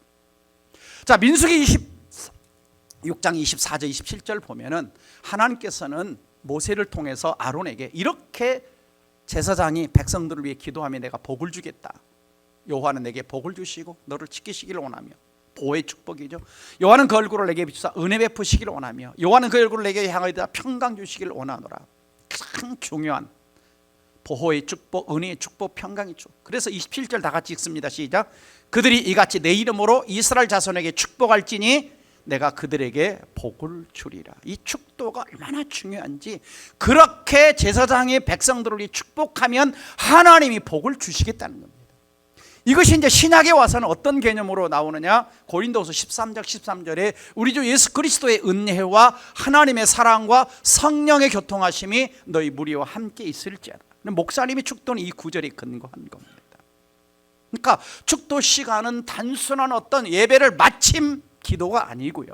Speaker 1: 자, 민수기 26장 24절 27절 보면은 하나님께서는 모세를 통해서 아론에게 이렇게 제사장이 백성들을 위해 기도하며 내가 복을 주겠다. 여호와는 내게 복을 주시고 너를 지키시기를 원하며, 보호의 축복이죠. 여호와는 그 얼굴을 내게 비추사 은혜 베푸시기를 원하며 여호와는 그 얼굴을 내게 향하여 평강 주시기를 원하노라. 가장 중요한 보호의 축복, 은혜의 축복, 평강의 축복. 그래서 27절 다 같이 읽습니다. 시작. 그들이 이같이 내 이름으로 이스라엘 자손에게 축복할지니 내가 그들에게 복을 주리라. 이 축도가 얼마나 중요한지, 그렇게 제사장이 백성들을 위해 축복하면 하나님이 복을 주시겠다는 겁니다. 이것이 이제 신약에 와서는 어떤 개념으로 나오느냐? 고린도후서 13장 13절에 우리 주 예수 그리스도의 은혜와 하나님의 사랑과 성령의 교통하심이 너희 무리와 함께 있을지어다. 목사님이 축도는 이 구절에 근거한 겁니다. 그러니까 축도 시간은 단순한 어떤 예배를 마침 기도가 아니고요,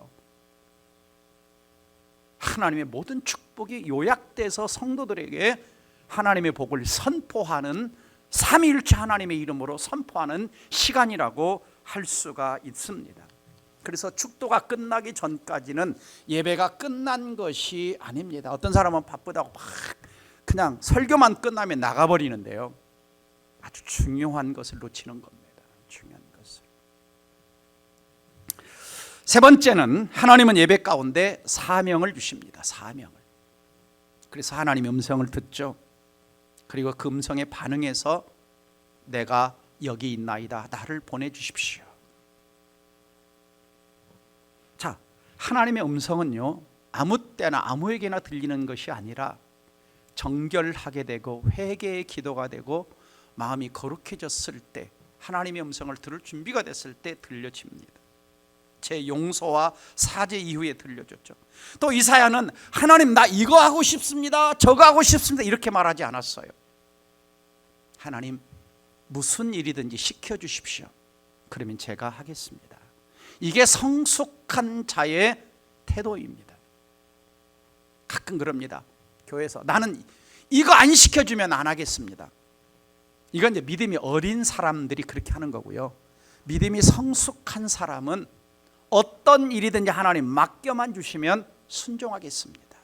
Speaker 1: 하나님의 모든 축복이 요약돼서 성도들에게 하나님의 복을 선포하는, 삼위일체 하나님의 이름으로 선포하는 시간이라고 할 수가 있습니다. 그래서 축도가 끝나기 전까지는 예배가 끝난 것이 아닙니다. 어떤 사람은 바쁘다고 막 그냥 설교만 끝나면 나가버리는데요, 아주 중요한 것을 놓치는 겁니다. 중요한 것을. 세 번째는 하나님은 예배 가운데 사명을 주십니다. 사명을. 그래서 하나님의 음성을 듣죠. 그리고 그 음성에 반응해서 내가 여기 있나이다, 나를 보내주십시오. 자, 하나님의 음성은요, 아무 때나 아무에게나 들리는 것이 아니라 정결하게 되고 회개의 기도가 되고 마음이 거룩해졌을 때, 하나님의 음성을 들을 준비가 됐을 때 들려집니다. 제 용서와 사죄 이후에 들려줬죠. 또 이사야는 하나님, 나 이거 하고 싶습니다, 저거 하고 싶습니다, 이렇게 말하지 않았어요. 하나님, 무슨 일이든지 시켜주십시오. 그러면 제가 하겠습니다. 이게 성숙한 자의 태도입니다. 가끔 그럽니다. 교회에서 나는 이거 안 시켜주면 안 하겠습니다. 이건 이제 믿음이 어린 사람들이 그렇게 하는 거고요, 믿음이 성숙한 사람은 어떤 일이든지 하나님 맡겨만 주시면 순종하겠습니다.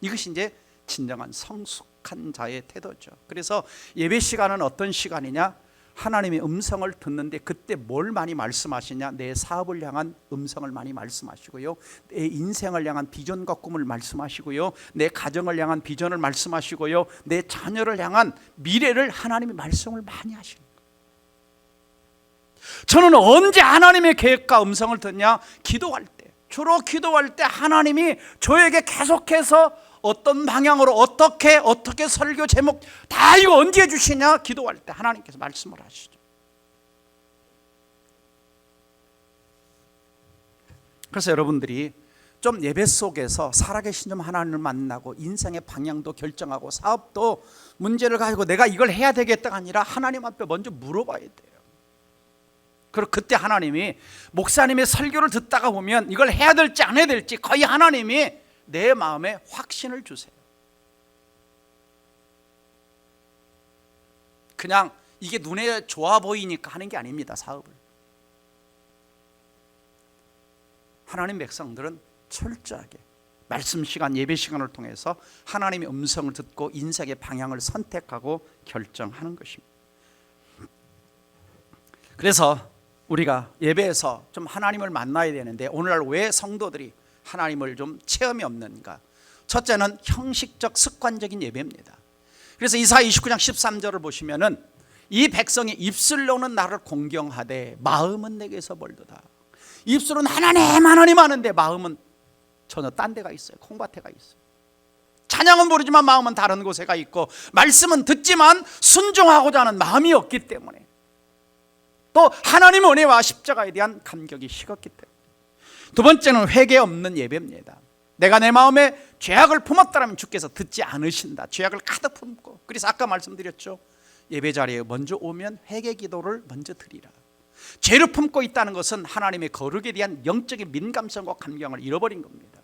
Speaker 1: 이것이 이제 진정한 성숙한 자의 태도죠. 그래서 예배 시간은 어떤 시간이냐? 하나님의 음성을 듣는데 그때 뭘 많이 말씀하시냐? 내 사업을 향한 음성을 많이 말씀하시고요, 내 인생을 향한 비전과 꿈을 말씀하시고요, 내 가정을 향한 비전을 말씀하시고요, 내 자녀를 향한 미래를 하나님의 말씀을 많이 하시는 거예요. 저는 언제 하나님의 계획과 음성을 듣냐? 기도할 때. 주로 기도할 때 하나님이 저에게 계속해서 어떤 방향으로 어떻게 설교 제목 다 이거 언제 해주시냐? 기도할 때 하나님께서 말씀을 하시죠. 그래서 여러분들이 좀 예배 속에서 살아계신 좀 하나님을 만나고 인생의 방향도 결정하고 사업도 문제를 가지고 내가 이걸 해야 되겠다가 아니라 하나님 앞에 먼저 물어봐야 돼요. 그리고 그때 하나님이, 목사님의 설교를 듣다가 보면 이걸 해야 될지 안 해야 될지 거의 하나님이 내 마음에 확신을 주세요. 그냥 이게 눈에 좋아 보이니까 하는 게 아닙니다. 사업을. 하나님 백성들은 철저하게 말씀 시간, 예배 시간을 통해서 하나님의 음성을 듣고 인생의 방향을 선택하고 결정하는 것입니다. 그래서 우리가 예배에서 좀 하나님을 만나야 되는데 오늘날 왜 성도들이 하나님을 좀 체험이 없는가? 첫째는 형식적 습관적인 예배입니다. 그래서 이사야 29장 13절을 보시면은 이 백성이 입술로는 나를 공경하되 마음은 내게서 멀도다. 입술은 하나님 하나님 하는데 마음은 전혀 딴 데가 있어요. 콩밭에가 있어요. 찬양은 부르지만 마음은 다른 곳에 가 있고, 말씀은 듣지만 순종하고자 하는 마음이 없기 때문에, 또 하나님의 은혜와 십자가에 대한 감격이 식었기 때문에. 두 번째는 회개 없는 예배입니다. 내가 내 마음에 죄악을 품었다면 주께서 듣지 않으신다. 죄악을 가득 품고, 그래서 아까 말씀드렸죠, 예배 자리에 먼저 오면 회개 기도를 먼저 드리라. 죄를 품고 있다는 것은 하나님의 거룩에 대한 영적인 민감성과 감경을 잃어버린 겁니다.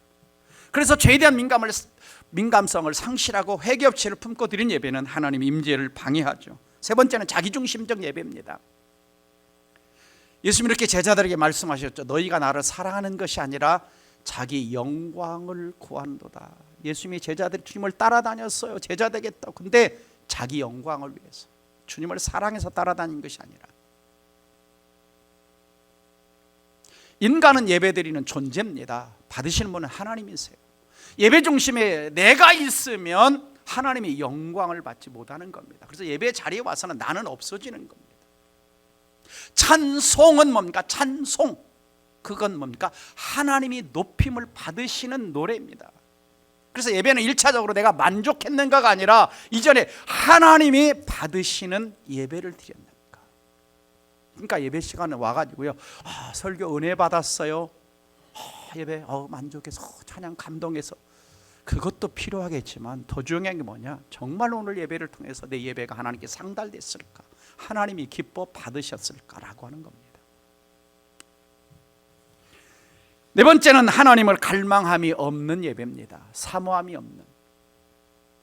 Speaker 1: 그래서 죄에 대한 민감성을 상실하고 회개 없이 죄를 품고 드린 예배는 하나님의 임재를 방해하죠. 세 번째는 자기중심적 예배입니다. 예수님이 이렇게 제자들에게 말씀하셨죠. 너희가 나를 사랑하는 것이 아니라 자기 영광을 구한도다. 예수님이 제자들이 주님을 따라다녔어요. 제자 되겠다고. 근데 자기 영광을 위해서, 주님을 사랑해서 따라다닌 것이 아니라. 인간은 예배드리는 존재입니다. 받으시는 분은 하나님이세요. 예배 중심에 내가 있으면 하나님의 영광을 받지 못하는 겁니다. 그래서 예배 자리에 와서는 나는 없어지는 겁니다. 찬송은 뭡니까? 찬송, 그건 뭡니까? 하나님이 높임을 받으시는 노래입니다. 그래서 예배는 1차적으로 내가 만족했는가가 아니라 이전에 하나님이 받으시는 예배를 드렸는가. 그러니까 예배 시간에 와가지고요, 설교 은혜 받았어요, 예배 만족해서, 찬양 감동해서, 그것도 필요하겠지만 더 중요한 게 뭐냐? 정말 오늘 예배를 통해서 내 예배가 하나님께 상달됐을까? 하나님이 기뻐 받으셨을까라고 하는 겁니다. 네 번째는 하나님을 갈망함이 없는 예배입니다. 사모함이 없는.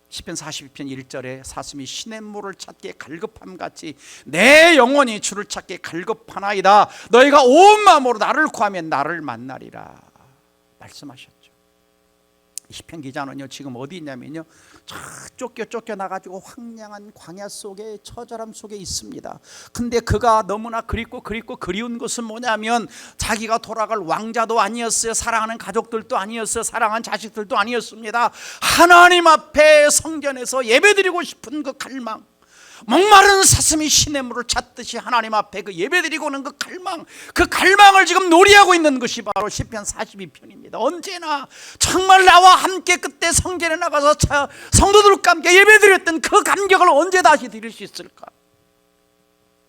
Speaker 1: 시편 42편 1절에 사슴이 시냇물을 찾기에 갈급함같이 내 영혼이 주를 찾기에 갈급하나이다. 너희가 온 마음으로 나를 구하면 나를 만나리라 말씀하셨죠. 시편 기자는요 지금 어디 있냐면요 쫓겨나가지고 황량한 광야 속에 처절함 속에 있습니다. 근데 그가 너무나 그립고 그리운 것은 뭐냐면 자기가 돌아갈 왕자도 아니었어요. 사랑하는 가족들도 아니었어요. 사랑하는 자식들도 아니었습니다. 하나님 앞에 성전에서 예배드리고 싶은 그 갈망, 목마른 사슴이 시냇물을 찾듯이 하나님 앞에 그 예배드리고 오는 그 갈망을 지금 놀이하고 있는 것이 바로 시편 42편입니다. 언제나 정말 나와 함께 그때 성전에 나가서 성도들과 함께 예배드렸던 그 감격을 언제 다시 드릴 수 있을까?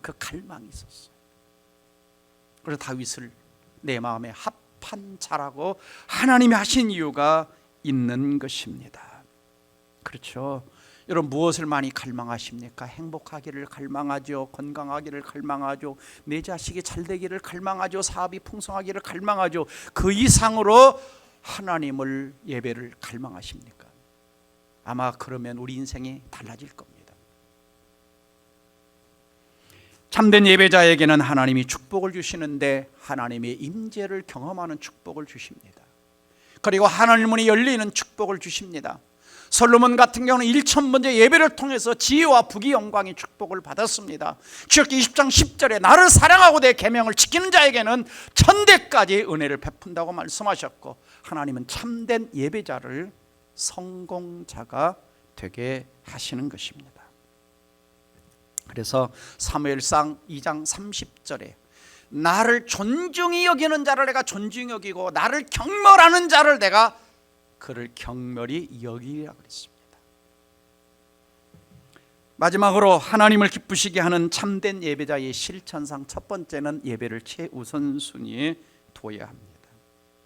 Speaker 1: 그 갈망이 있었어요. 그래서 다윗을 내 마음에 합한 자라고 하나님이 하신 이유가 있는 것입니다. 그렇죠. 여러분 무엇을 많이 갈망하십니까? 행복하기를 갈망하죠. 건강하기를 갈망하죠. 내 자식이 잘되기를 갈망하죠. 사업이 풍성하기를 갈망하죠. 그 이상으로 하나님을 예배를 갈망하십니까? 아마 그러면 우리 인생이 달라질 겁니다. 참된 예배자에게는 하나님이 축복을 주시는데 하나님의 임재를 경험하는 축복을 주십니다. 그리고 하늘문이 열리는 축복을 주십니다. 솔로몬 같은 경우는 1000번째 예배를 통해서 지혜와 부귀 영광의 축복을 받았습니다. 출애굽기 20장 10절에 나를 사랑하고 내 계명을 지키는 자에게는 천대까지 은혜를 베푼다고 말씀하셨고, 하나님은 참된 예배자를 성공자가 되게 하시는 것입니다. 그래서 사무엘상 2장 30절에 나를 존중히 여기는 자를 내가 존중히 여기고 나를 경멸하는 자를 내가 그를 경멸히 여기라 그랬습니다. 마지막으로 하나님을 기쁘시게 하는 참된 예배자의 실천상 첫 번째는 예배를 최우선순위에 둬야 합니다.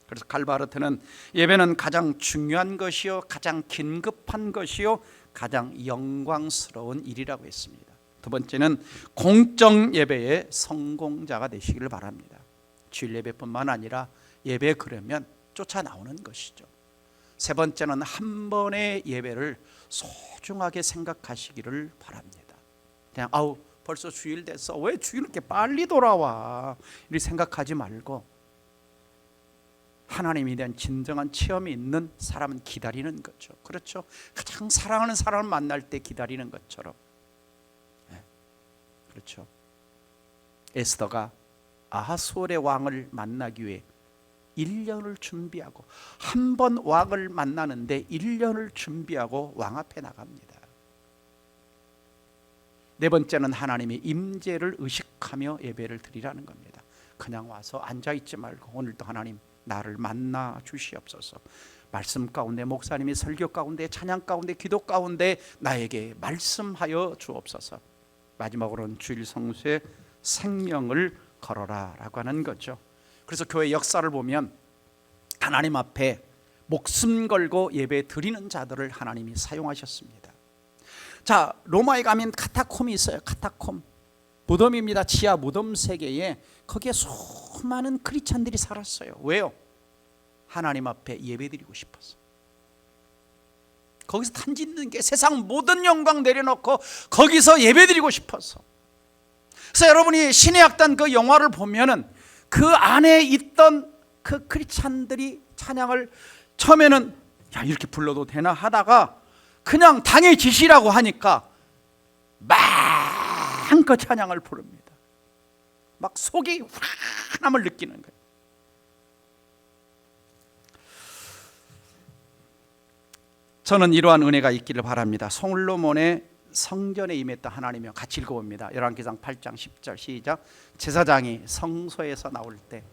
Speaker 1: 그래서 칼바르트는 예배는 가장 중요한 것이요 가장 긴급한 것이요 가장 영광스러운 일이라고 했습니다. 두 번째는 공적 예배의 성공자가 되시기를 바랍니다. 주일 예배뿐만 아니라 예배 그러면 쫓아나오는 것이죠. 세 번째는 한 번의 예배를 소중하게 생각하시기를 바랍니다. 그냥 벌써 주일 됐어, 왜 주일 이렇게 빨리 돌아와, 이렇게 생각하지 말고 하나님에 대한 진정한 체험이 있는 사람은 기다리는 거죠. 그렇죠? 가장 사랑하는 사람을 만날 때 기다리는 것처럼. 그렇죠. 에스더가 아하수월의 왕을 만나기 위해 1년을 준비하고, 한 번 왕을 만나는데 1년을 준비하고 왕 앞에 나갑니다. 네 번째는 하나님의 임재를 의식하며 예배를 드리라는 겁니다. 그냥 와서 앉아있지 말고 오늘도 하나님 나를 만나 주시옵소서. 말씀 가운데, 목사님의 설교 가운데, 찬양 가운데, 기도 가운데 나에게 말씀하여 주옵소서. 마지막으로는 주일 성수에 생명을 걸어라 라고 하는 거죠. 그래서 교회 역사를 보면 하나님 앞에 목숨 걸고 예배 드리는 자들을 하나님이 사용하셨습니다. 자, 로마에 가면 카타콤이 있어요. 카타콤 무덤입니다. 지하 무덤 세계에 거기에 수많은 크리스찬들이 살았어요. 왜요? 하나님 앞에 예배 드리고 싶어서. 거기서 탄짓는 게 세상 모든 영광 내려놓고 거기서 예배 드리고 싶어서. 그래서 여러분이 신의 악단 그 영화를 보면은 그 안에 있던 그 크리스찬들이 찬양을 처음에는 이렇게 불러도 되나 하다가 그냥 당해지시라고 하니까 마음껏 찬양을 부릅니다. 막 속이 환함을 느끼는 거예요. 저는 이러한 은혜가 있기를 바랍니다. 솔로몬의 성전에 임했던 하나님이요. 같이 읽어봅니다. 열왕기상 8장 10절 시작. 제사장이 성소에서 나올 때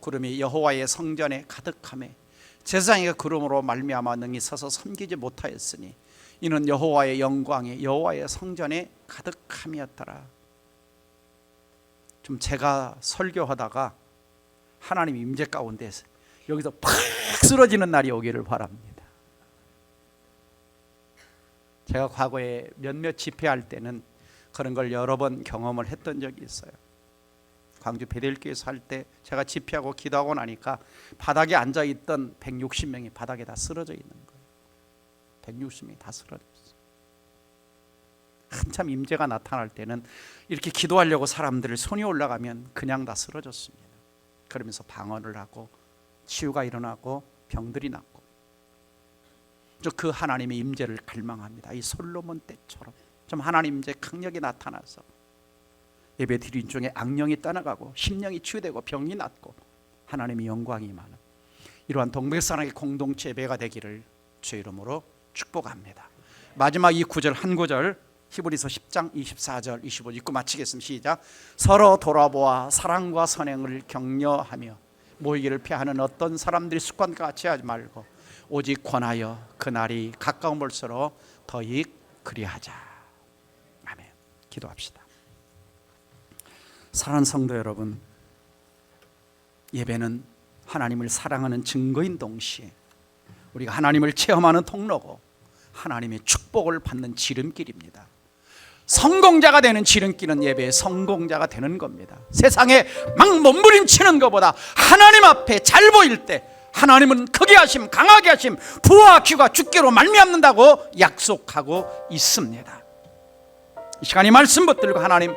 Speaker 1: 구름이 여호와의 성전에 가득하매 제사장이 구름으로 말미암아 능히 서서 섬기지 못하였으니 이는 여호와의 영광이 여호와의 성전에 가득함이었더라. 좀 제가 설교하다가 하나님 임재 가운데 여기서 팍 쓰러지는 날이 오기를 바랍니다. 제가 과거에 몇몇 집회할 때는 그런 걸 여러 번 경험을 했던 적이 있어요. 광주 베델교회 살 때 제가 집회하고 기도하고 나니까 바닥에 앉아있던 160명이 바닥에 다 쓰러져 있는 거예요. 160명이 다 쓰러져 있어요. 한참 임재가 나타날 때는 이렇게 기도하려고 사람들 손이 올라가면 그냥 다 쓰러졌습니다. 그러면서 방언을 하고 치유가 일어나고 병들이 낫고, 그 하나님의 임재를 갈망합니다. 이 솔로몬 때처럼 좀 하나님 임재 강력히 나타나서 예배 드린 중에 악령이 떠나가고 심령이 치유되고 병이 낫고 하나님의 영광이 임하는 이러한 동백사랑의 공동체 예배가 되기를 주의 이름으로 축복합니다. 마지막 이 구절 한 구절 히브리서 10장 24절 25절 읽고 마치겠습니다. 시작. 서로 돌아보아 사랑과 선행을 격려하며 모이기를 피하는 어떤 사람들이 습관과 같이 하지 말고 오직 권하여 그날이 가까운 볼수록 더욱 그리하자. 아멘. 기도합시다. 사랑하는 성도 여러분, 예배는 하나님을 사랑하는 증거인 동시에 우리가 하나님을 체험하는 통로고 하나님의 축복을 받는 지름길입니다. 성공자가 되는 지름길은 예배의 성공자가 되는 겁니다. 세상에 막 몸부림치는 것보다 하나님 앞에 잘 보일 때 하나님은 크게 하심, 강하게 하심, 부와 귀가 주께로 말미암는다고 약속하고 있습니다. 이 시간 이 말씀 붙들고 하나님,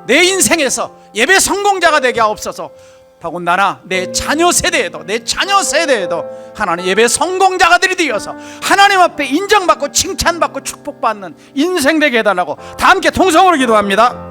Speaker 1: 내 인생에서 예배 성공자가 되게 하옵소서. 더군다나 내 자녀 세대에도 하나님 예배 성공자가들이 되어서 하나님 앞에 인정받고 칭찬받고 축복받는 인생 되게 해달라고 다 함께 통성으로 기도합니다.